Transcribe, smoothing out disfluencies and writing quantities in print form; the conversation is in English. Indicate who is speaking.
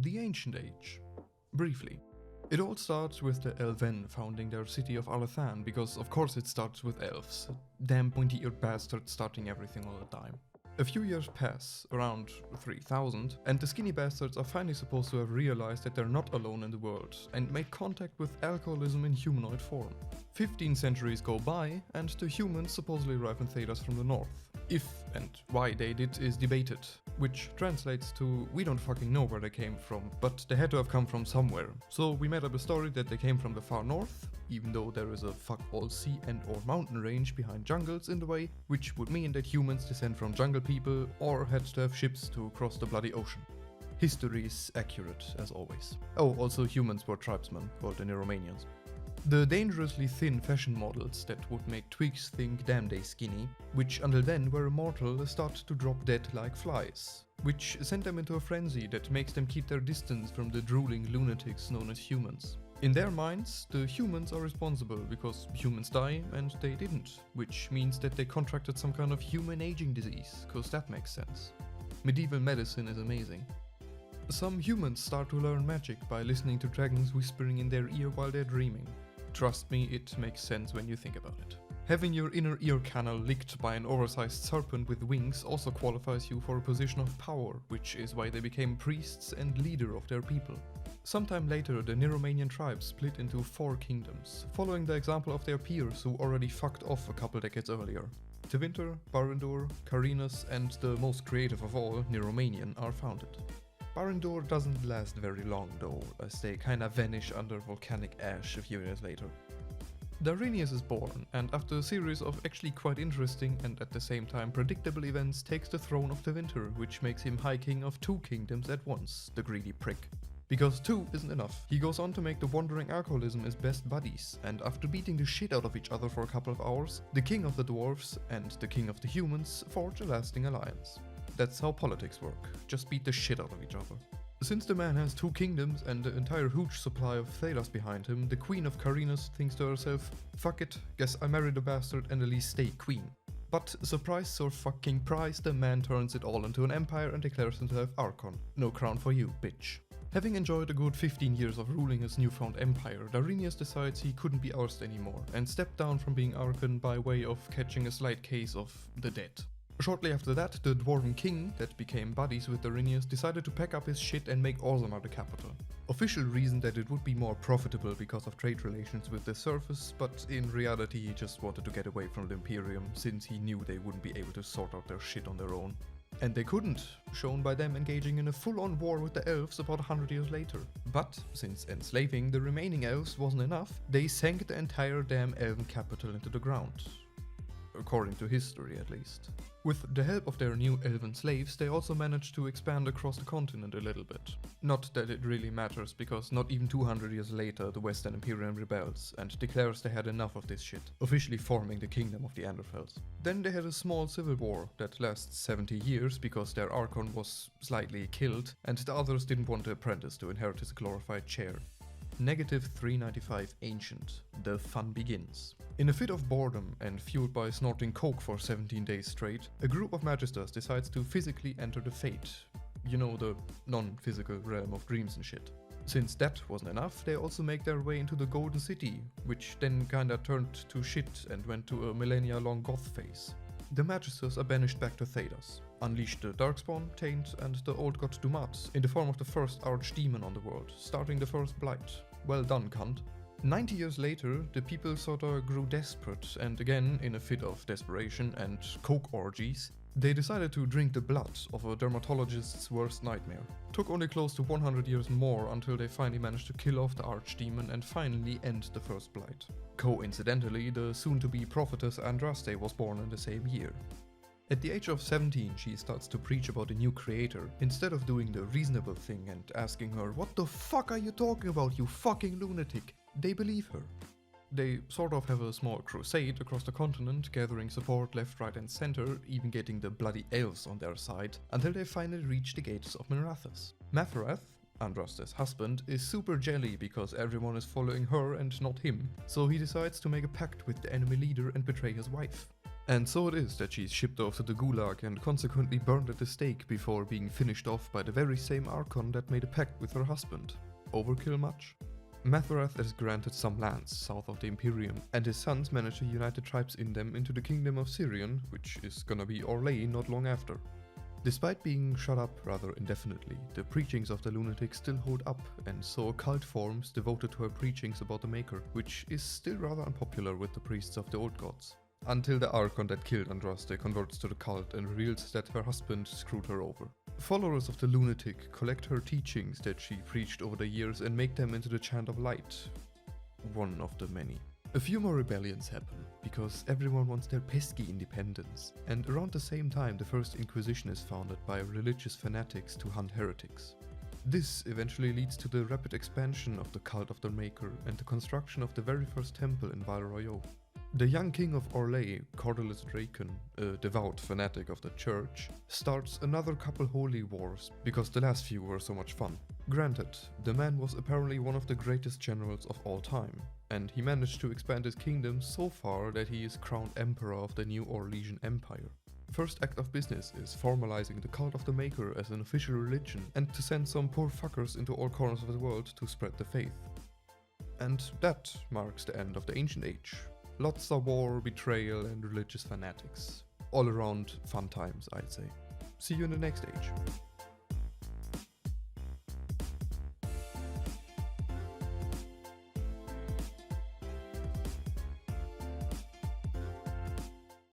Speaker 1: the Ancient Age. Briefly. It all starts with the Elven founding their city of Alathan, because of course it starts with elves. Damn pointy-eared bastards starting everything all the time. A few years pass, around 3000, and the skinny bastards are finally supposed to have realized that they're not alone in the world, and made contact with alcoholism in humanoid form. 15 centuries go by, and the humans supposedly arrive in Thedas from the north. If and why they did is debated, which translates to we don't fucking know where they came from, but they had to have come from somewhere. So we made up a story that they came from the far north, even though there is a fuck all sea and or mountain range behind jungles in the way, which would mean that humans descend from jungle people or had to have ships to cross the bloody ocean. History is accurate, as always. Oh, also humans were tribesmen, called the Neromanians. The dangerously thin fashion models that would make twigs think damn they skinny, which until then were immortal, start to drop dead like flies, which sent them into a frenzy that makes them keep their distance from the drooling lunatics known as humans. In their minds, the humans are responsible because humans die and they didn't, which means that they contracted some kind of human aging disease, cause that makes sense. Medieval medicine is amazing. Some humans start to learn magic by listening to dragons whispering in their ear while they're dreaming. Trust me, it makes sense when you think about it. Having your inner ear canal licked by an oversized serpent with wings also qualifies you for a position of power, which is why they became priests and leader of their people. Sometime later, the Neromanian tribes split into 4 kingdoms, following the example of their peers who already fucked off a couple decades earlier. Tevinter, Barindur, Carinus, and the most creative of all, Neromanian, are founded. Barindur doesn't last very long though, as they kinda vanish under volcanic ash a few years later. Darinius is born, and after a series of actually quite interesting and at the same time predictable events takes the throne of Tevinter, which makes him High King of 2 kingdoms at once, the greedy prick. Because 2 isn't enough, he goes on to make the wandering alcoholism his best buddies, and after beating the shit out of each other for a couple of hours, the king of the dwarves and the king of the humans forge a lasting alliance. That's how politics work, just beat the shit out of each other. Since the man has 2 kingdoms and the entire huge supply of Thedas behind him, the queen of Carinus thinks to herself, fuck it, guess I married a bastard and at least stay queen. But surprise or fucking prize, the man turns it all into an empire and declares himself Archon. No crown for you, bitch. Having enjoyed a good 15 years of ruling his newfound empire, Darinius decides he couldn't be ousted anymore and stepped down from being Archon by way of catching a slight case of the dead. Shortly after that, the Dwarven king that became buddies with Darinius decided to pack up his shit and make Orzammar the capital. Official reason that it would be more profitable because of trade relations with the surface, but in reality he just wanted to get away from the Imperium since he knew they wouldn't be able to sort out their shit on their own. And they couldn't, shown by them engaging in a full-on war with the elves about 100 years later. But, since enslaving the remaining elves wasn't enough, they sank the entire damn elven capital into the ground. According to history, at least. With the help of their new elven slaves, they also managed to expand across the continent a little bit. Not that it really matters, because not even 200 years later the Western Imperium rebels and declares they had enough of this shit, officially forming the Kingdom of the Anderfels. Then they had a small civil war that lasts 70 years because their Archon was slightly killed and the others didn't want the apprentice to inherit his glorified chair. Negative 395 Ancient. The fun begins. In a fit of boredom and fueled by snorting coke for 17 days straight, a group of magisters decides to physically enter the Fate. You know, the non-physical realm of dreams and shit. Since that wasn't enough, they also make their way into the Golden City, which then kinda turned to shit and went to a millennia-long goth phase. The magisters are banished back to Thedas, unleash the Darkspawn, Taint, and the old god Dumat in the form of the first archdemon on the world, starting the first blight. Well done, cunt. 90 years later, the people sorta grew desperate, and again, in a fit of desperation and coke orgies, they decided to drink the blood of a dermatologist's worst nightmare. Took only close to 100 years more until they finally managed to kill off the archdemon and finally end the first blight. Coincidentally, the soon-to-be prophetess Andraste was born in the same year. At the age of 17, she starts to preach about a new creator, instead of doing the reasonable thing and asking her, "What the fuck are you talking about, you fucking lunatic?" They believe her. They sort of have a small crusade across the continent, gathering support left, right and center, even getting the bloody elves on their side, until they finally reach the gates of Minrathous. Mathrath, Andraste's husband, is super jelly because everyone is following her and not him, so he decides to make a pact with the enemy leader and betray his wife. And so it is that she's shipped off to the Gulag and consequently burned at the stake before being finished off by the very same Archon that made a pact with her husband. Overkill much? Mathrath is granted some lands south of the Imperium, and his sons manage to unite the tribes in them into the Kingdom of Sirion, which is gonna be Orlais not long after. Despite being shut up rather indefinitely, the preachings of the lunatic still hold up, and so a cult forms devoted to her preachings about the Maker, which is still rather unpopular with the priests of the old gods. Until the Archon that killed Andraste converts to the cult and reveals that her husband screwed her over. Followers of the lunatic collect her teachings that she preached over the years and make them into the Chant of Light. One of the many. A few more rebellions happen, because everyone wants their pesky independence, and around the same time the First Inquisition is founded by religious fanatics to hunt heretics. This eventually leads to the rapid expansion of the cult of the Maker and the construction of the very first temple in Val Royeaux. The young king of Orlais, Cordelis Dracon, a devout fanatic of the church, starts another couple holy wars because the last few were so much fun. Granted, the man was apparently one of the greatest generals of all time, and he managed to expand his kingdom so far that he is crowned emperor of the new Orlesian Empire. First act of business is formalizing the cult of the Maker as an official religion and to send some poor fuckers into all corners of the world to spread the faith. And that marks the end of the Ancient Age. Lots of war, betrayal and religious fanatics. All around fun times, I'd say. See you in the next age.